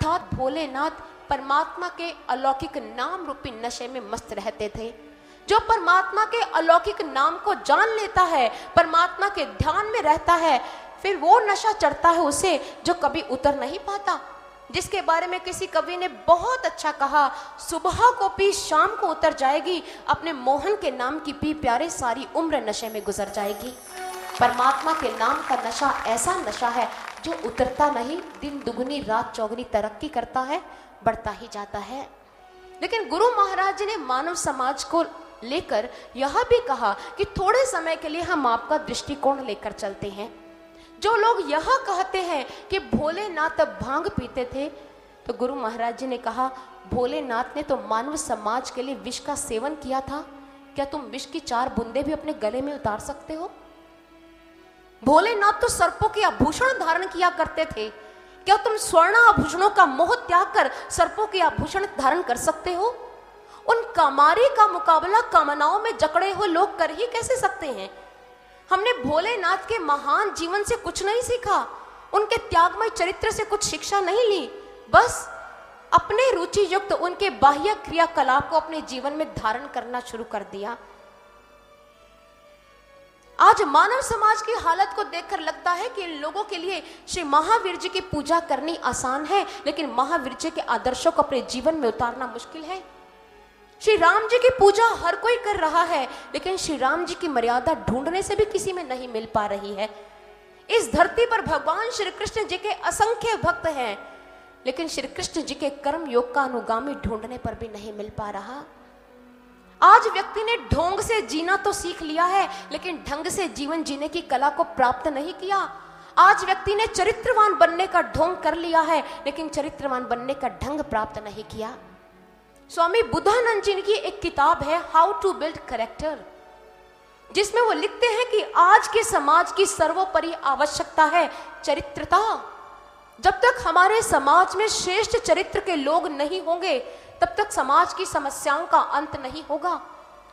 अर्थात भोलेनाथ परमात्मा के अलौकिक नाम रूपी नशे में मस्त रहते थे। जो परमात्मा के अलौकिक नाम को जान लेता है, परमात्मा के ध्यान में रहता है, फिर वो नशा चढ़ता है उसे जो कभी उतर नहीं पाता, जिसके बारे में किसी कवि ने बहुत अच्छा कहा, सुबह को पी शाम को उतर जाएगी, अपने मोहन के नाम की पी प्यारे सारी उम्र नशे में गुजर जाएगी। परमात्मा के नाम का नशा ऐसा नशा है जो उतरता नहीं, दिन दुगनी रात चौगनी तरक्की करता है, बढ़ता ही जाता है। लेकिन गुरु महाराज जी ने मानव समाज को लेकर यह भी कहा कि थोड़े समय के लिए हम आपका दृष्टिकोण लेकर चलते हैं। जो लोग यह कहते हैं कि भोलेनाथ भांग पीते थे, तो गुरु महाराज जी ने कहा, भोलेनाथ ने तो मानव समाज के लिए विष का सेवन किया था, क्या तुम विष की 4 बूंदे भी अपने गले में उतार सकते हो? भोलेनाथ तो सर्पों के आभूषण धारण किया करते थे, क्या तुम स्वर्ण आभूषणों का मोह त्याग कर सर्पों के आभूषण धारण कर सकते हो? उन कामारी का मुकाबला कामनाओं में जकड़े हुए लोग कर ही कैसे सकते हैं? हमने भोलेनाथ के महान जीवन से कुछ नहीं सीखा, उनके त्यागमय चरित्र से कुछ शिक्षा नहीं ली, बस अपने रुचि युक्त उनके बाह्य क्रियाकलाप को अपने जीवन में धारण करना शुरू कर दिया। आज मानव समाज की हालत को देखकर लगता है कि इन लोगों के लिए श्री महावीर जी की पूजा करनी आसान है, लेकिन महावीर जी के आदर्शों को अपने जीवन में उतारना मुश्किल है। श्री राम जी की पूजा हर कोई कर रहा है, लेकिन श्री राम जी की मर्यादा ढूंढने से भी किसी में नहीं मिल पा रही है। इस धरती पर भगवान श्री कृष्ण जी के असंख्य भक्त हैं, लेकिन श्री कृष्ण जी के कर्म योग का अनुगामी ढूंढने पर भी नहीं मिल पा रहा। आज व्यक्ति ने ढोंग से जीना तो सीख लिया है, लेकिन ढंग से जीवन जीने की कला को प्राप्त नहीं किया। आज व्यक्ति ने चरित्रवान बनने का ढोंग कर लिया है, लेकिन चरित्रवान बनने का ढंग प्राप्त नहीं किया। स्वामी बुद्धानंद जी की एक किताब है हाउ टू बिल्ड कैरेक्टर, जिसमें वो लिखते हैं कि आज के समाज की सर्वोपरि आवश्यकता है चरित्रता। जब तक हमारे समाज में श्रेष्ठ चरित्र के लोग नहीं होंगे, तब तक समाज की समस्याओं का अंत नहीं होगा।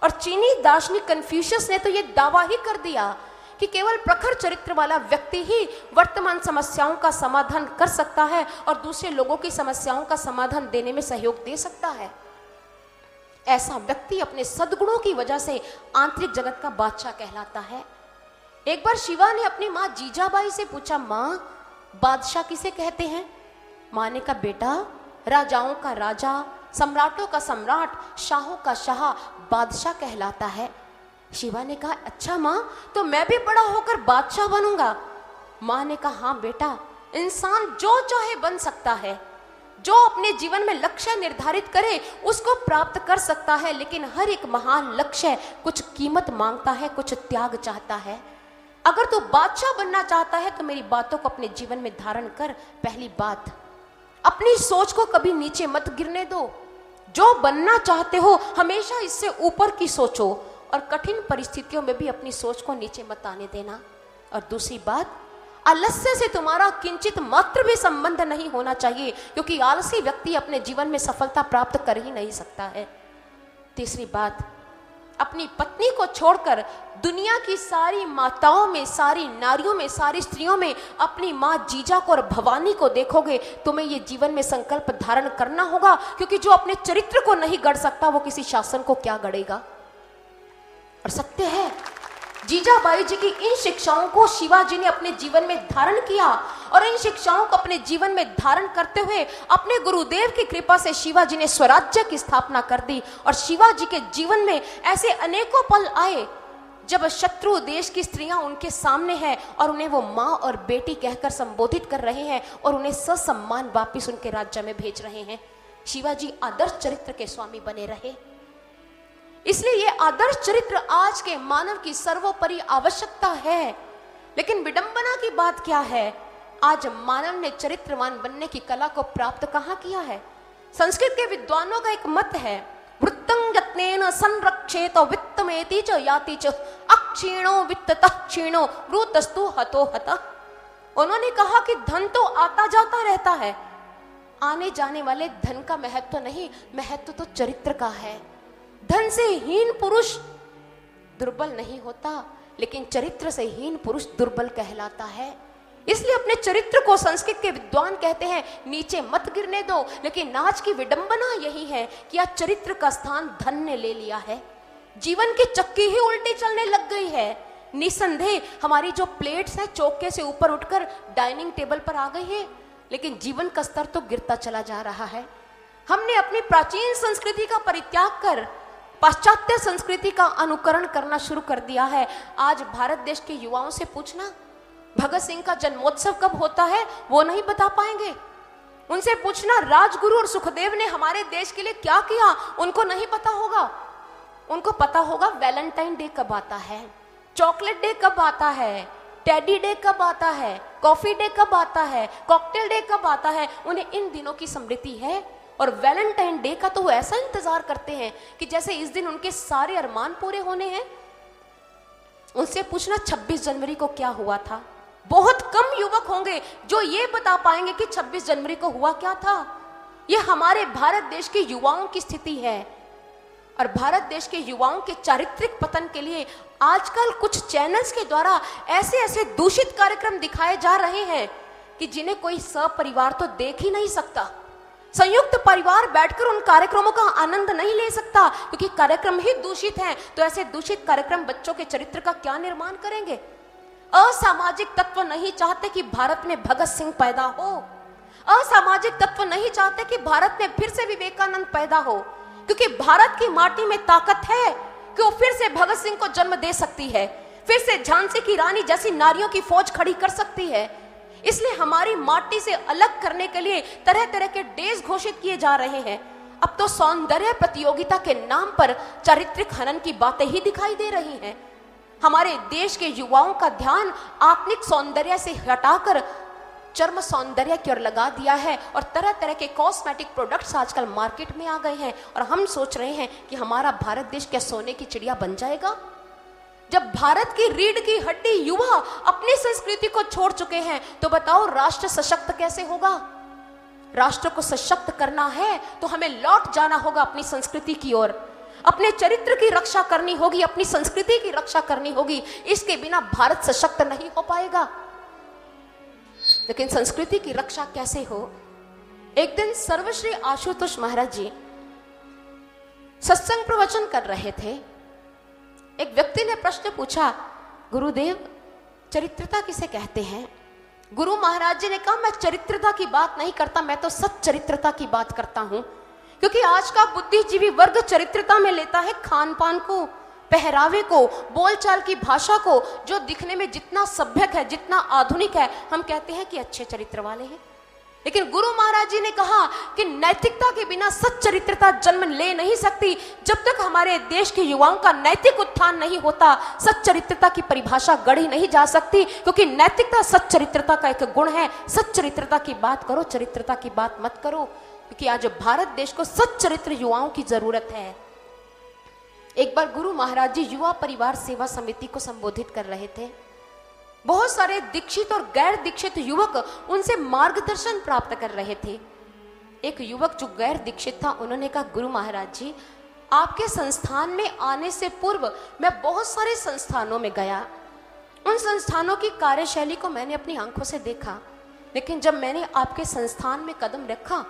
और चीनी दार्शनिक कन्फ्यूशियस ने तो ये दावा ही कर दिया कि केवल प्रखर चरित्र वाला व्यक्ति ही वर्तमान समस्याओं का समाधान कर सकता है और दूसरे लोगों की समस्याओं का समाधान देने में सहयोग दे सकता है। ऐसा व्यक्ति अपने सद्गुणों की वजह से आंतरिक जगत का बादशाह कहलाता है। एक बार शिवा ने अपनी माँ जीजाबाई से पूछा, माँ बादशाह किसे कहते हैं? माँ ने कहा, बेटा राजाओं का राजा, सम्राटों का सम्राट, शाहों का शाह बादशाह कहलाता है। शिवा ने कहा, अच्छा माँ, तो मैं भी बड़ा होकर बादशाह बनूंगा? माँ ने कहा, हाँ बेटा, इंसान जो चाहे बन सकता है, जो अपने जीवन में लक्ष्य निर्धारित करे उसको प्राप्त कर सकता है, लेकिन हर एक महान लक्ष्य कुछ कीमत मांगता है, कुछ त्याग चाहता है। अगर तू बादशाह बनना चाहता है तो मेरी बातों को अपने जीवन में धारण कर। पहली बात, अपनी सोच को कभी नीचे मत गिरने दो। जो बनना चाहते हो हमेशा इससे ऊपर की सोचो, और कठिन परिस्थितियों में भी अपनी सोच को नीचे मत आने देना। और दूसरी बात, आलस्य से तुम्हारा किंचित मात्र भी संबंध नहीं होना चाहिए, क्योंकि आलसी व्यक्ति अपने जीवन में सफलता प्राप्त कर ही नहीं सकता है। तीसरी बात, अपनी पत्नी को छोड़कर दुनिया की सारी माताओं में, सारी नारियों में, सारी स्त्रियों में अपनी माँ जीजा को और भवानी को देखोगे, तुम्हें ये जीवन में संकल्प धारण करना होगा, क्योंकि जो अपने चरित्र को नहीं गढ़ सकता वो किसी शासन को क्या गढ़ेगा। और सत्य है, जीजाबाई जी की इन शिक्षाओं को शिवाजी ने अपने जीवन में धारण किया, और इन शिक्षाओं को अपने जीवन में धारण करते हुए अपने गुरुदेव की कृपा से शिवाजी ने स्वराज्य की स्थापना कर दी। और शिवाजी के जीवन में ऐसे अनेकों पल आए जब शत्रु देश की स्त्रियां उनके सामने हैं और उन्हें वो माँ और बेटी कहकर संबोधित कर रहे हैं और उन्हें ससम्मान वापिस उनके राज्य में भेज रहे हैं। शिवाजी आदर्श चरित्र के स्वामी बने रहे। इसलिए ये आदर्श चरित्र आज के मानव की सर्वोपरि आवश्यकता है। लेकिन विडंबना की बात क्या है, आज मानव ने चरित्रवान बनने की कला को प्राप्त कहां किया है? संस्कृत के विद्वानों का एक मत है, वृत्तं यत्नेन संरक्षेत वित्तमेति च याति च अक्षीणो वित्ततः क्षीणो वृतस्तु हतो हतः। उन्होंने कहा कि धन तो आता जाता रहता है, आने जाने वाले धन का महत्व नहीं, महत्व तो चरित्र का है। धन से हीन पुरुष दुर्बल नहीं होता, लेकिन चरित्र से हीन पुरुष दुर्बल कहलाता है। इसलिए अपने चरित्र को संस्कृत के विद्वान कहते हैं नीचे मत गिरने दो। लेकिन आज की विडंबना यही है कि आज चरित्र का स्थान धन ने ले लिया है। जीवन की चक्की ही उल्टी चलने लग गई है। निसंदेह हमारी जो प्लेट्स हैं चौके से ऊपर उठकर डाइनिंग टेबल पर आ गई है, लेकिन जीवन का स्तर तो गिरता चला जा रहा है। हमने अपनी प्राचीन संस्कृति का परित्याग कर पाश्चात्य संस्कृति का अनुकरण करना शुरू कर दिया है। आज भारत देश के युवाओं से पूछना भगत सिंह का जन्मोत्सव कब होता है, वो नहीं बता पाएंगे। उनसे पूछना राजगुरु और सुखदेव ने हमारे देश के लिए क्या किया, उनको नहीं पता होगा। उनको पता होगा वैलेंटाइन डे कब आता है, चॉकलेट डे कब आता है, टेडी डे कब आता है, कॉफी डे कब आता है, कॉकटेल डे कब आता है। उन्हें इन दिनों की स्मृति है। और वैलेंटाइन डे का तो वो ऐसा इंतजार करते हैं कि जैसे इस दिन उनके सारे अरमान पूरे होने हैं। उनसे पूछना 26 जनवरी को क्या हुआ था। बहुत कम युवक होंगे जो ये बता पाएंगे कि 26 जनवरी को हुआ क्या था। ये हमारे भारत देश के युवाओं की स्थिति है। और भारत देश के युवाओं के चारित्रिक पतन के लिए आजकल कुछ चैनल्स के द्वारा ऐसे ऐसे दूषित कार्यक्रम दिखाए जा रहे हैं कि जिन्हें कोई सपरिवार तो देख ही नहीं सकता। संयुक्त परिवार बैठकर उन कार्यक्रमों का आनंद नहीं ले सकता, क्योंकि कार्यक्रम ही दूषित हैं। तो ऐसे दूषित कार्यक्रम बच्चों के चरित्र का क्या निर्माण करेंगे। असामाजिक तत्व नहीं चाहते कि भारत में भगत सिंह पैदा हो। असामाजिक तत्व नहीं चाहते कि भारत में फिर से विवेकानंद पैदा हो, क्योंकि भारत की माटी में ताकत है कि वो फिर से भगत सिंह को जन्म दे सकती है, फिर से झांसी की रानी जैसी नारियों की फौज खड़ी कर सकती है। इसलिए हमारी माटी से अलग करने के लिए तरह तरह के डेज घोषित किए जा रहे हैं। अब तो सौंदर्य प्रतियोगिता के नाम पर चारित्रिक हनन की बातें ही दिखाई दे रही हैं। हमारे देश के युवाओं का ध्यान आत्मिक सौंदर्य से हटाकर चर्म सौंदर्य की ओर लगा दिया है और तरह तरह के कॉस्मेटिक प्रोडक्ट्स आजकल मार्केट में आ गए हैं। और हम सोच रहे हैं कि हमारा भारत देश क्या सोने की चिड़िया बन जाएगा। जब भारत की रीढ़ की हड्डी युवा अपनी संस्कृति को छोड़ चुके हैं, तो बताओ राष्ट्र सशक्त कैसे होगा। राष्ट्र को सशक्त करना है तो हमें लौट जाना होगा अपनी संस्कृति की ओर। अपने चरित्र की रक्षा करनी होगी, अपनी संस्कृति की रक्षा करनी होगी। इसके बिना भारत सशक्त नहीं हो पाएगा। लेकिन संस्कृति की रक्षा कैसे हो। एक दिन सर्वश्री आशुतोष महाराज जी सत्संग प्रवचन कर रहे थे। एक व्यक्ति ने प्रश्न पूछा, गुरुदेव चरित्रता किसे कहते हैं। गुरु महाराज जी ने कहा, मैं चरित्रता की बात नहीं करता, मैं तो सच्चरित्रता की बात करता हूं। क्योंकि आज का बुद्धिजीवी वर्ग चरित्रता में लेता है खान पान को, पहरावे को, बोलचाल की भाषा को, जो दिखने में जितना सभ्यक है, जितना आधुनिक है, हम कहते हैं कि अच्छे चरित्र वाले हैं। लेकिन गुरु महाराज जी ने कहा कि नैतिकता के बिना सच्चरित्रता जन्म ले नहीं सकती। जब तक हमारे देश के युवाओं का नैतिक उत्थान नहीं होता, सच्चरित्रता की परिभाषा गढ़ी नहीं जा सकती। क्योंकि नैतिकता सच्चरित्रता का एक गुण है। सच्चरित्रता की बात करो, चरित्रता की बात मत करो। क्योंकि आज भारत देश को सच्चरित्र युवाओं की जरूरत है। एक बार गुरु महाराज जी युवा परिवार सेवा समिति को संबोधित कर रहे थे। बहुत सारे दीक्षित और गैर दीक्षित युवक उनसे मार्गदर्शन प्राप्त कर रहे थे। एक युवक जो गैर दीक्षित था, उन्होंने कहा, गुरु महाराज जी आपके संस्थान में आने से पूर्व मैं बहुत सारे संस्थानों में गया। उन संस्थानों की कार्यशैली को मैंने अपनी आंखों से देखा। लेकिन जब मैंने आपके संस्थान में कदम रखा,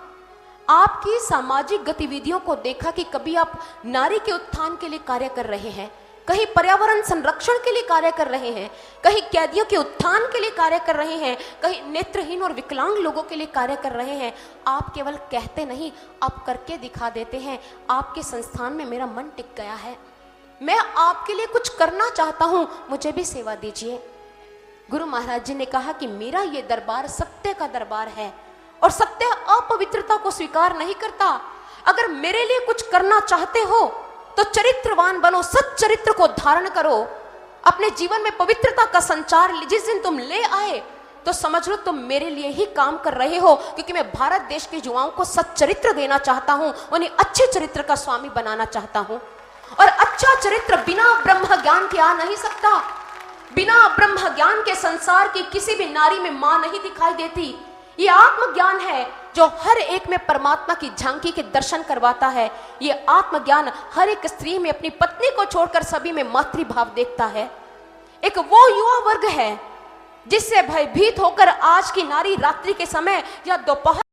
आपकी सामाजिक गतिविधियों को देखा कि कभी आप नारी के उत्थान के लिए कार्य कर रहे हैं, कहीं पर्यावरण संरक्षण के लिए कार्य कर रहे हैं, कहीं कैदियों के उत्थान के लिए कार्य कर रहे हैं, कहीं नेत्रहीन और विकलांग लोगों के लिए कार्य कर रहे हैं। आप केवल कहते नहीं, आप करके दिखा देते हैं। आपके संस्थान में मेरा मन टिक गया है। मैं आपके लिए कुछ करना चाहता हूं, मुझे भी सेवा दीजिए। गुरु महाराज जी ने कहा कि मेरा ये दरबार सत्य का दरबार है और सत्य अपवित्रता को स्वीकार नहीं करता। अगर मेरे लिए कुछ करना चाहते हो तो चरित्रवान बनो, सच्चरित्र को धारण करो, अपने जीवन में पवित्रता का संचार जिस दिन तुम ले आए तो समझ लो तुम मेरे लिए ही काम कर रहे हो। क्योंकि मैं भारत देश के युवाओं को सच्चरित्र देना चाहता हूं, उन्हें अच्छे चरित्र का स्वामी बनाना चाहता हूं। और अच्छा चरित्र बिना ब्रह्म ज्ञान के आ नहीं सकता। बिना ब्रह्म ज्ञान के संसार की किसी भी नारी में मां नहीं दिखाई देती। ये आत्मज्ञान है जो हर एक में परमात्मा की झांकी के दर्शन करवाता है। ये आत्मज्ञान हर एक स्त्री में अपनी पत्नी को छोड़कर सभी में मातृभाव देखता है। एक वो युवा वर्ग है जिससे भयभीत होकर आज की नारी रात्रि के समय या दोपहर